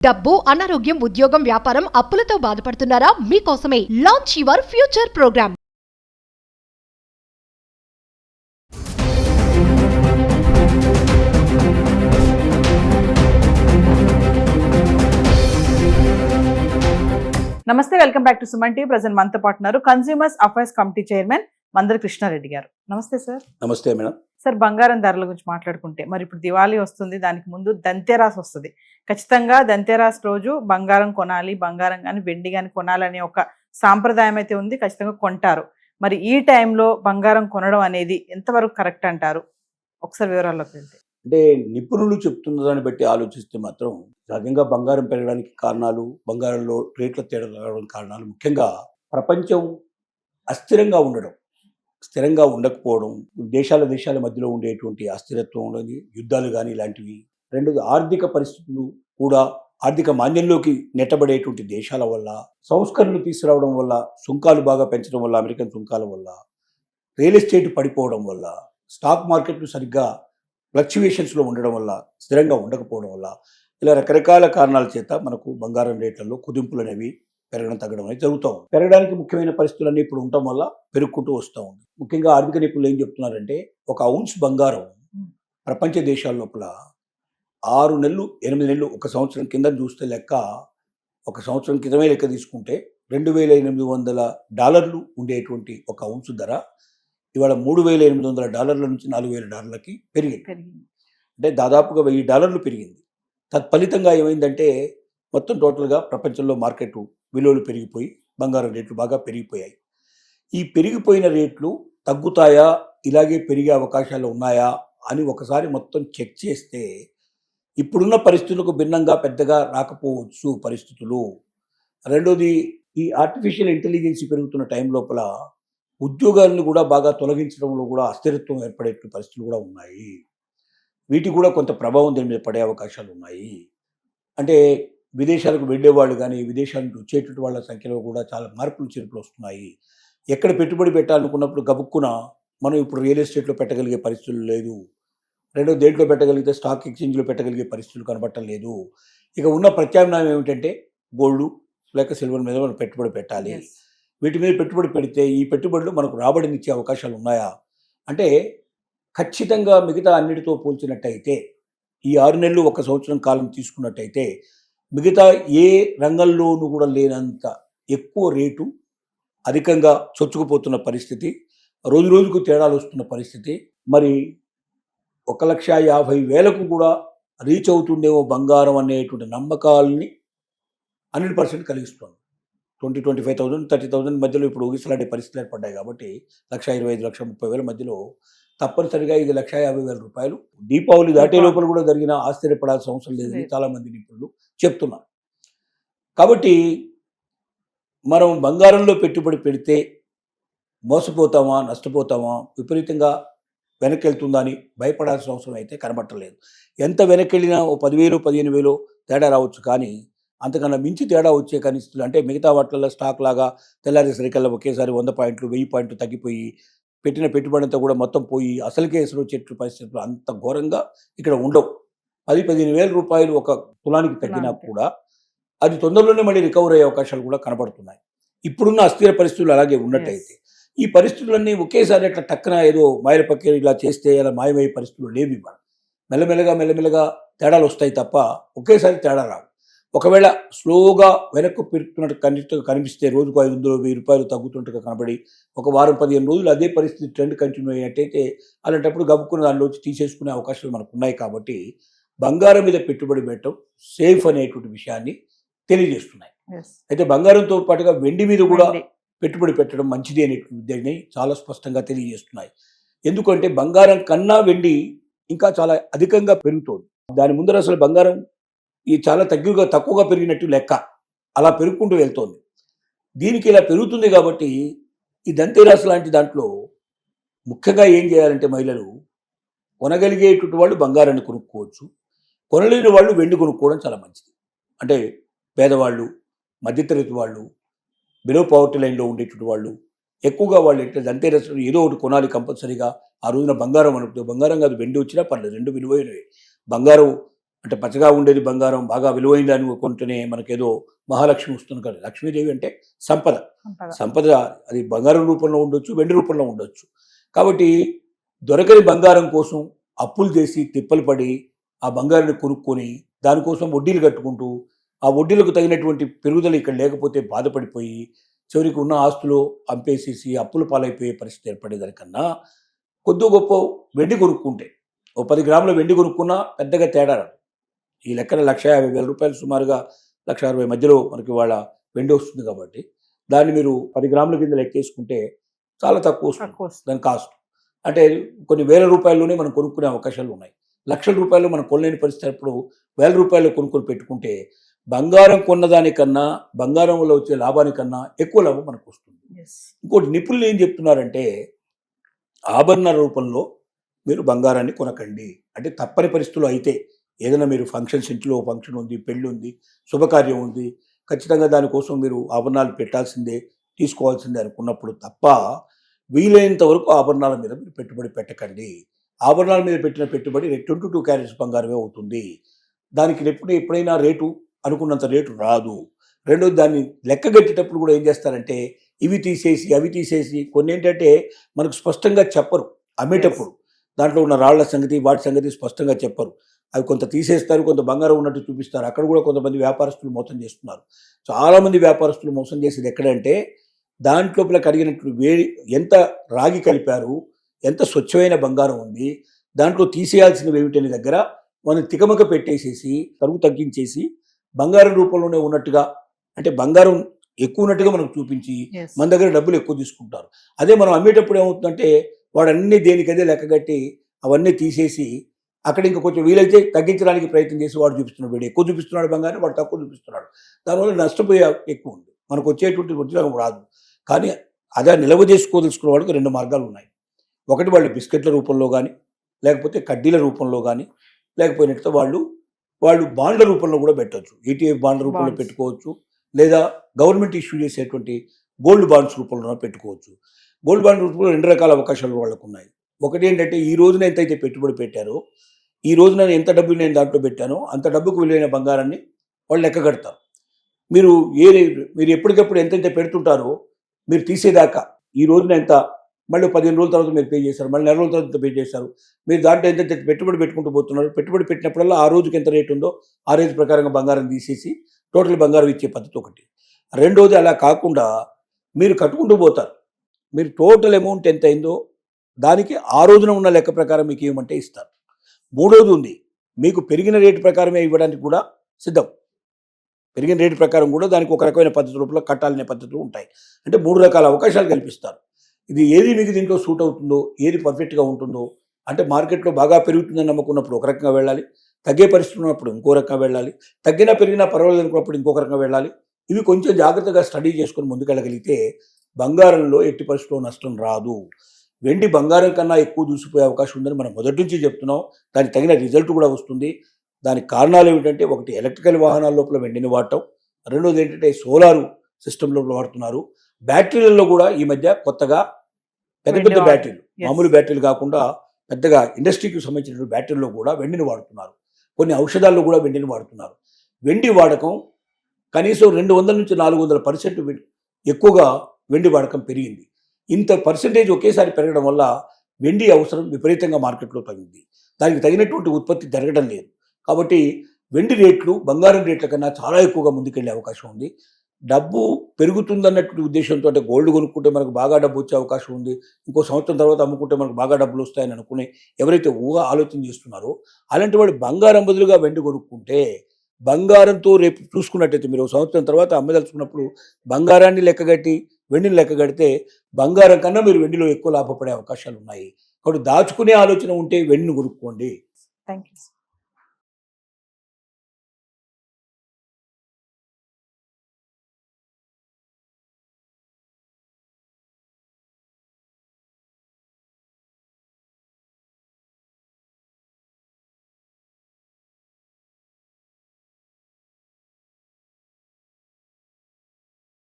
డబ్బు, అనారోగ్యం, ఉద్యోగం, వ్యాపారం, అప్పులతో బాధపడుతున్నారా? మీకోసమే లాంచ్ యువర్ ఫ్యూచర్ ప్రోగ్రామ్. నమస్తే, welcome back to Suman TV. Present మనతో పాటు ఉన్నారు consumers affairs committee chairman Mandari Krishnareddy గారు. నమస్తే సార్. నమస్తే మేడం. సార్, బంగారం ధరల గురించి మాట్లాడుకుంటే మరి ఇప్పుడు దివాళీ వస్తుంది, దానికి ముందు దంతెరాస్ వస్తుంది. ఖచ్చితంగా దంతెరాస్ రోజు బంగారం కొనాలి, బంగారం కానీ వెండి కానీ కొనాలనే ఒక సాంప్రదాయం అయితే ఉంది, ఖచ్చితంగా కొంటారు. మరి ఈ టైంలో బంగారం కొనడం అనేది ఎంతవరకు కరెక్ట్ అంటారు? ఒకసారి వివరాల్లోకి వెళ్తే. అంటే నిపుణులు చెప్తున్న దాన్ని బట్టి ఆలోచిస్తే మాత్రం సహజంగా బంగారం పెరగడానికి కారణాలు, బంగారంలో రేట్ల తేడా రావడానికి కారణాలు ముఖ్యంగా ప్రపంచం అస్థిరంగా ఉండడం, స్థిరంగా ఉండకపోవడం, దేశాల మధ్యలో ఉండేటువంటి అస్థిరత్వం అనేది, యుద్ధాలు కానీ ఇలాంటివి. రెండోది ఆర్థిక పరిస్థితులు కూడా ఆర్థిక మాంద్యంలోకి నెట్టబడేటువంటి దేశాల వల్ల, సంస్కరణలు తీసుకురావడం వల్ల, సుంకాలు బాగా పెంచడం వల్ల, అమెరికన్ సుంకాల వల్ల, రియల్ ఎస్టేట్ పడిపోవడం వల్ల, స్టాక్ మార్కెట్లు సరిగ్గా ఫ్లక్చువేషన్స్లో ఉండడం వల్ల, స్థిరంగా ఉండకపోవడం వల్ల, ఇలా రకరకాల కారణాల చేత మనకు బంగారం రేట్లలో కుదింపులు అనేవి పెరగడం తగ్గడం అనేది జరుగుతూ ఉంది. పెరగడానికి ముఖ్యమైన పరిస్థితులన్నీ ఇప్పుడు ఉండటం వల్ల పెరుగుకుంటూ వస్తూ ఉంది. ముఖ్యంగా ఆర్థిక నిపుణులు ఏం చెప్తున్నారంటే, ఒక ఔన్స్ బంగారం ప్రపంచ దేశాల లోపల 6 నెలలు 8 నెలలు, ఒక సంవత్సరం కింద చూస్తే లెక్క, ఒక సంవత్సరం క్రితమే లెక్క తీసుకుంటే $2,800 ఉండేటువంటి ఒక ఔన్స్ ధర ఇవాళ $3,800 నుంచి $4,000 పెరిగింది. అంటే దాదాపుగా $1,000 పెరిగింది. తత్ఫలితంగా ఏమైందంటే మొత్తం టోటల్గా ప్రపంచంలో మార్కెట్ విలువలు పెరిగిపోయి బంగారం రేట్లు బాగా పెరిగిపోయాయి. ఈ పెరిగిపోయిన రేట్లు తగ్గుతాయా, ఇలాగే పెరిగే అవకాశాలు ఉన్నాయా అని ఒకసారి మొత్తం చెక్ చేస్తే ఇప్పుడున్న పరిస్థితులకు భిన్నంగా పెద్దగా రాకపోవచ్చు పరిస్థితులు. రెండోది, ఈ ఆర్టిఫిషియల్ ఇంటెలిజెన్స్ పెరుగుతున్న టైం లోపల ఉద్యోగాలను కూడా బాగా తొలగించడంలో కూడా అస్థిరత్వం ఏర్పడే పరిస్థితులు కూడా ఉన్నాయి. వీటికి కూడా కొంత ప్రభావం దీని మీద పడే అవకాశాలు ఉన్నాయి. అంటే విదేశాలకు వెళ్ళేవాళ్ళు కానీ, విదేశాల నుంచి వచ్చేటువంటి వాళ్ళ సంఖ్యలో కూడా చాలా మార్పులు చేర్పులు వస్తున్నాయి. ఎక్కడ పెట్టుబడి పెట్టాలనుకున్నప్పుడు గబుక్కున మనం ఇప్పుడు రియల్ ఎస్టేట్లో పెట్టగలిగే పరిస్థితులు లేదు. రెండో, దేంట్లో పెట్టగలిగితే స్టాక్ ఎక్స్చేంజ్లో పెట్టగలిగే పరిస్థితులు కనబడటం లేదు. ఇక ఉన్న ప్రత్యామ్నాయం ఏమిటంటే గోల్డ్ లేక సిల్వర్ మీద మనం పెట్టుబడి పెట్టాలి. వీటి మీద పెట్టుబడి పెడితే ఈ పెట్టుబడులు మనకు రాబడిని ఇచ్చే అవకాశాలు ఉన్నాయా అంటే, ఖచ్చితంగా మిగతా అన్నిటితో పోల్చినట్టయితే, ఈ 6 నెలలు ఒక సంవత్సరం కాలం తీసుకున్నట్టయితే మిగతా ఏ రంగంలోనూ కూడా లేనంత ఎక్కువ రేటు అధికంగా చొచ్చుకుపోతున్న పరిస్థితి, రోజు రోజుకు తేడాలు వస్తున్న పరిస్థితి. మరి 1,50,000 కూడా రీచ్ అవుతుందేమో బంగారం అనేటువంటి నమ్మకాలని 100% కలిగిస్తుంది. 20,000-25,000, 30,000 మధ్యలో ఇప్పుడు ఊగిసలాడే పరిస్థితులు ఏర్పడ్డాయి కాబట్టి 1,25,000, 1,30,000 మధ్యలో తప్పనిసరిగా ఇది $1,50,000 దీపావళి దాటే లోపల కూడా జరిగిన ఆశ్చర్యపడాల్సిన అవసరం లేదని చాలామంది నిపుణులు చెప్తున్నారు. కాబట్టి మనం బంగారంలో పెట్టుబడి పెడితే మోసపోతామా, నష్టపోతామా, విపరీతంగా వెనక్కి వెళ్తుందా అని భయపడాల్సిన అవసరం అయితే కనబట్టలేదు. ఎంత వెనక్కి వెళ్ళినా ఓ 10,000, 15,000 తేడా రావచ్చు, కానీ అంతకన్నా మించి తేడా వచ్చే కనిపిస్తుంది. అంటే మిగతా వాటిల్లో స్టాక్ లాగా తెల్లారేసరికల్లా ఒకేసారి 100 పాయింట్లు 1000 పాయింట్లు తగ్గిపోయి పెట్టిన పెట్టుబడి అంతా కూడా మొత్తం పోయి అసలుకే ఎసరు వచ్చేట్లు పరిస్థితులు అంత ఘోరంగా ఇక్కడ ఉండవు. 10,000-15,000 రూపాయలు ఒక తులానికి తగ్గినా కూడా అది తొందరలోనే మళ్ళీ రికవర్ అయ్యే అవకాశాలు కూడా కనబడుతున్నాయి. ఇప్పుడున్న అస్థిర పరిస్థితులు అలాగే ఉన్నట్టయితే ఈ పరిస్థితులన్నీ ఒకేసారి అట్లా టక్కన ఏదో మాయల పక్కన ఇలా చేస్తే అలా మాయమయ్యే పరిస్థితులు లేవు. ఇవ్వాలి మెల్లమెల్లగా తేడాలు వస్తాయి తప్ప ఒకేసారి తేడా రావు. ఒకవేళ స్లోగా వెనక్కు పెరుగుతున్నట్టు కనిపిస్తే, రోజుకు $500-1000 తగ్గుతున్నట్టుగా కనబడి ఒక వారం 15 రోజులు అదే పరిస్థితి ట్రెండ్ కంటిన్యూ అయ్యేటైతే అలాంటప్పుడు గబుక్కున్న దానిలోంచి తీసేసుకునే అవకాశాలు మనకు ఉన్నాయి. కాబట్టి బంగారం మీద పెట్టుబడి పెట్టడం సేఫ్ అనేటువంటి విషయాన్ని తెలియజేస్తున్నాయి. అయితే బంగారంతో పాటుగా వెండి మీద కూడా పెట్టుబడి పెట్టడం మంచిది అనేటువంటి విద్యని చాలా స్పష్టంగా తెలియజేస్తున్నాయి. ఎందుకంటే బంగారం కన్నా వెండి ఇంకా చాలా అధికంగా పెరుగుతోంది. దాని ముందర అసలు బంగారం ఈ చాలా తక్కువగా పెరిగినట్టు లెక్క, అలా పెరుగుకుంటూ వెళ్తోంది. దీనికి ఇలా పెరుగుతుంది కాబట్టి ఈ దంతెరాస్ లాంటి దాంట్లో ముఖ్యంగా ఏం చేయాలంటే, మహిళలు కొనగలిగేటువంటి వాళ్ళు బంగారాన్ని కొనుక్కోవచ్చు, కొనలేని వాళ్ళు వెండి కొనుక్కోవడం చాలా మంచిది. అంటే పేదవాళ్ళు, మధ్యతరగతి వాళ్ళు, బిలో పవర్టీ లైన్లో ఉండేటువంటి వాళ్ళు ఎక్కువగా వాళ్ళు ఏంటంటే దంతెరాస్ ఏదో ఒకటి కొనాలి కంపల్సరీగా. ఆ రోజున బంగారం అనుకుంటే, బంగారం కాదు వెండి వచ్చినా పర్లేదు, రెండు విలువైనవి. బంగారం అంటే పచ్చగా ఉండేది బంగారం బాగా విలువైంది అని కొంటేనే మనకేదో మహాలక్ష్మి వస్తుంది కదా. లక్ష్మీదేవి అంటే సంపద. సంపద అది బంగారం రూపంలో ఉండొచ్చు, వెండి రూపంలో ఉండొచ్చు. కాబట్టి దొరకని బంగారం కోసం అప్పులు చేసి తిప్పలు పడి ఆ బంగారాన్ని కొనుక్కొని దానికోసం వడ్డీలు కట్టుకుంటూ ఆ వడ్డీలకు తగినటువంటి పెరుగుదల ఇక్కడ లేకపోతే బాధపడిపోయి చివరికి ఉన్న ఆస్తులు అంపేసేసి అప్పుల పాలైపోయే పరిస్థితి ఏర్పడేదానికన్నా కొద్ది గొప్ప వెండి కొనుక్కుంటే ఓ 10 గ్రాముల వెండి కొనుక్కున్నా పెద్దగా తేడా రాదు. ఈ లెక్కన 1,50,000 రూపాయలు సుమారుగా 1,60,000 మధ్యలో మనకి వాళ్ళ వెండి వస్తుంది కాబట్టి దాన్ని మీరు 10 గ్రాముల కింద లెక్కేసుకుంటే చాలా తక్కువ వస్తుంది దాని కాస్ట్. అంటే కొన్ని వేల రూపాయల్లోనే మనం కొనుక్కునే అవకాశాలు ఉన్నాయి. లక్షల రూపాయలు మనం కొనలేని పరిస్థితి అప్పుడు 1,000 రూపాయలు కొనుక్కొని పెట్టుకుంటే బంగారం కొన్నదానికన్నా బంగారం వల్ల వచ్చే లాభానికన్నా ఎక్కువ లాభం మనకు వస్తుంది. ఇంకోటి నిపుణులు ఏం చెప్తున్నారంటే ఆభరణ రూపంలో మీరు బంగారాన్ని కొనకండి. అంటే తప్పని పరిస్థితులు అయితే ఏదైనా మీరు ఫంక్షన్స్, ఇంట్లో ఫంక్షన్ ఉంది, పెళ్ళి ఉంది, శుభకార్యం ఉంది, ఖచ్చితంగా దానికోసం మీరు ఆభరణాలు పెట్టాల్సిందే, తీసుకోవాల్సిందే అనుకున్నప్పుడు తప్ప వీలైనంత వరకు ఆభరణాల మీద మీరు పెట్టుబడి పెట్టకండి. ఆభరణాల మీద పెట్టిన పెట్టుబడి 22 క్యారెట్స్ బంగారమే అవుతుంది. దానికి ఎప్పుడైనా రేటు అనుకున్నంత రేటు రాదు. రెండోది దాన్ని లెక్కగట్టేటప్పుడు కూడా ఏం చేస్తారంటే ఇవి తీసేసి అవి తీసేసి కొన్ని ఏంటంటే మనకు స్పష్టంగా చెప్పరు అమ్మేటప్పుడు. దాంట్లో ఉన్న రాళ్ల సంగతి వాటి సంగతి స్పష్టంగా చెప్పరు. అవి కొంత తీసేస్తారు, కొంత బంగారం ఉన్నట్టు చూపిస్తారు. అక్కడ కూడా కొంతమంది వ్యాపారస్తులు మోసం చేస్తున్నారు. చాలామంది వ్యాపారస్తులు మోసం చేసేది ఎక్కడంటే దాంట్లోపల కడిగినట్టు ఎంత రాగి కలిపారు, ఎంత స్వచ్ఛమైన బంగారం ఉంది, దాంట్లో తీసేయాల్సినవి ఏమిటనే దగ్గర మనం తికమక పెట్టేసేసి తరుగు తగ్గించేసి బంగారం రూపంలోనే ఉన్నట్టుగా, అంటే బంగారం ఎక్కువ ఉన్నట్టుగా మనకు చూపించి మన దగ్గర డబ్బులు ఎక్కువ తీసుకుంటారు. అదే మనం అమ్మేటప్పుడు ఏమవుతుందంటే వాడు అన్ని దేనికదే లెక్కగట్టి అవన్నీ తీసేసి అక్కడ ఇంకా కొంచెం వీలైతే తగ్గించడానికి ప్రయత్నం చేసి వాడు చూపిస్తున్నాడు, వీడు ఎక్కువ చూపిస్తున్నాడు బంగారం, వాడు తక్కువ చూపిస్తున్నాడు. దానివల్ల నష్టపోయే ఎక్కువ ఉంది, మనకు వచ్చేటువంటి ఉద్యోగం రాదు. కానీ అదే నిల్వ చేసుకోదలుచుకున్న వాళ్ళకి 2 మార్గాలు ఉన్నాయి. ఒకటి వాళ్ళు బిస్కెట్ల రూపంలో కానీ, లేకపోతే కడ్డీల రూపంలో కానీ, లేకపోయినట్టు వాళ్ళు బాండ్ల రూపంలో కూడా పెట్టవచ్చు. ETF బాండ్ల రూపంలో పెట్టుకోవచ్చు, లేదా గవర్నమెంట్ ఇష్యూ చేసేటువంటి గోల్డ్ బాండ్స్ రూపంలో పెట్టుకోవచ్చు. గోల్డ్ బాండ్ రూపంలో 2 రకాల అవకాశాలు వాళ్ళకు ఉన్నాయి. ఒకటి ఏంటంటే ఈ రోజున ఎంతైతే పెట్టుబడి పెట్టారో, ఈ రోజున ఎంత డబ్బు నేను దాంట్లో పెట్టానో అంత డబ్బుకు విలువైన బంగారాన్ని వాళ్ళు లెక్క కడతారు. మీరు ఎప్పటికప్పుడు ఎంతైతే పెడుతుంటారో మీరు తీసేదాకా ఈ రోజున ఎంత, మళ్ళీ 15 రోజుల తర్వాత మీరు పే చేశారు, మళ్ళీ 4 రోజుల తర్వాత పే చేశారు, మీరు దాంట్లో ఎంత పెట్టుబడి పెట్టుకుంటూ పోతున్నారు. పెట్టుబడి పెట్టినప్పుడల్లా ఆ రోజుకి ఎంత రేటు ఉందో ఆ రేటు ప్రకారంగా బంగారం తీసేసి టోటల్ బంగారం ఇచ్చే పద్ధతి ఒకటి. రెండోది అలా కాకుండా మీరు కట్టుకుంటూ పోతారు. మీరు టోటల్ అమౌంట్ ఎంత అయిందో దానికి ఆ రోజున ఉన్న లెక్క ప్రకారం మీకు ఏమంటే ఇస్తారు. మూడోది ఉంది, మీకు పెరిగిన రేటు ప్రకారమే ఇవ్వడానికి కూడా సిద్ధం. పెరిగిన రేటు ప్రకారం కూడా దానికి ఒక రకమైన పద్ధతి రూపంలో కట్టాలనే పద్ధతులు ఉంటాయి. అంటే 3 రకాల అవకాశాలు కల్పిస్తారు. ఇది ఏది మీకు దీంట్లో సూట్ అవుతుందో, ఏది పర్ఫెక్ట్గా ఉంటుందో, అంటే మార్కెట్లో బాగా పెరుగుతుందని నమ్ముకున్నప్పుడు ఒక రకంగా వెళ్ళాలి, తగ్గే పరిస్థితి ఉన్నప్పుడు ఇంకో రకంగా వెళ్ళాలి, తగ్గినా పెరిగినా పర్వాలేదు అనుకున్నప్పుడు ఇంకొక రకంగా వెళ్ళాలి. ఇవి కొంచెం జాగ్రత్తగా స్టడీ చేసుకొని ముందుకెళ్ళగలిగితే బంగారంలో ఎట్టి పరిస్థితుల్లో నష్టం రాదు. వెండి బంగారం కన్నా ఎక్కువ దూసిపోయే అవకాశం ఉందని మనం మొదటి నుంచి చెప్తున్నాం. దానికి తగిన రిజల్ట్ కూడా వస్తుంది. దానికి కారణాలు ఏమిటంటే ఒకటి ఎలక్ట్రికల్ వాహనాల లోపల వెండిని వాడటం, రెండోది ఏంటంటే సోలారు సిస్టమ్ లోపల వాడుతున్నారు. బ్యాటరీలలో కూడా ఈ మధ్య కొత్తగా పెద్ద బ్యాటరీలు, మామూలు బ్యాటరీలు కాకుండా పెద్దగా ఇండస్ట్రీకి సంబంధించిన బ్యాటరీలో కూడా వెండిని వాడుతున్నారు. కొన్ని ఔషధాల్లో కూడా వెండిని వాడుతున్నారు. వెండి వాడకం కనీసం 200 నుంచి 400% ఎక్కువగా వెండి వాడకం పెరిగింది. ఇంత పర్సెంటేజ్ ఒకేసారి పెరగడం వల్ల వెండి అవసరం విపరీతంగా మార్కెట్లో తగ్గింది. దానికి తగినటువంటి ఉత్పత్తి జరగడం లేదు. కాబట్టి వెండి రేట్లు బంగారం రేట్ల కన్నా చాలా ఎక్కువగా ముందుకెళ్లే అవకాశం ఉంది. డబ్బు పెరుగుతుందన్నటువంటి ఉద్దేశంతో అంటే గోల్డ్ కొనుక్కుంటే మనకు బాగా డబ్బు వచ్చే అవకాశం ఉంది, ఇంకో సంవత్సరం తర్వాత అమ్ముకుంటే మనకు బాగా డబ్బులు వస్తాయని అనుకునే ఎవరైతే ఆలోచన చేస్తున్నారో అలాంటి వాడు బంగారం బదులుగా వెండి కొనుక్కుంటే బంగారంతో రేపు చూసుకున్నట్టయితే మీరు సంవత్సరం తర్వాత అమ్మదలుచుకున్నప్పుడు బంగారాన్ని లెక్కగట్టి వెండిని లెక్కగడితే బంగారం కన్నా మీరు వెండిలో ఎక్కువ లాభపడే అవకాశాలు ఉన్నాయి. కాబట్టి దాచుకునే ఆలోచన ఉంటే వెండిని కొనుక్కోండి. Thank you.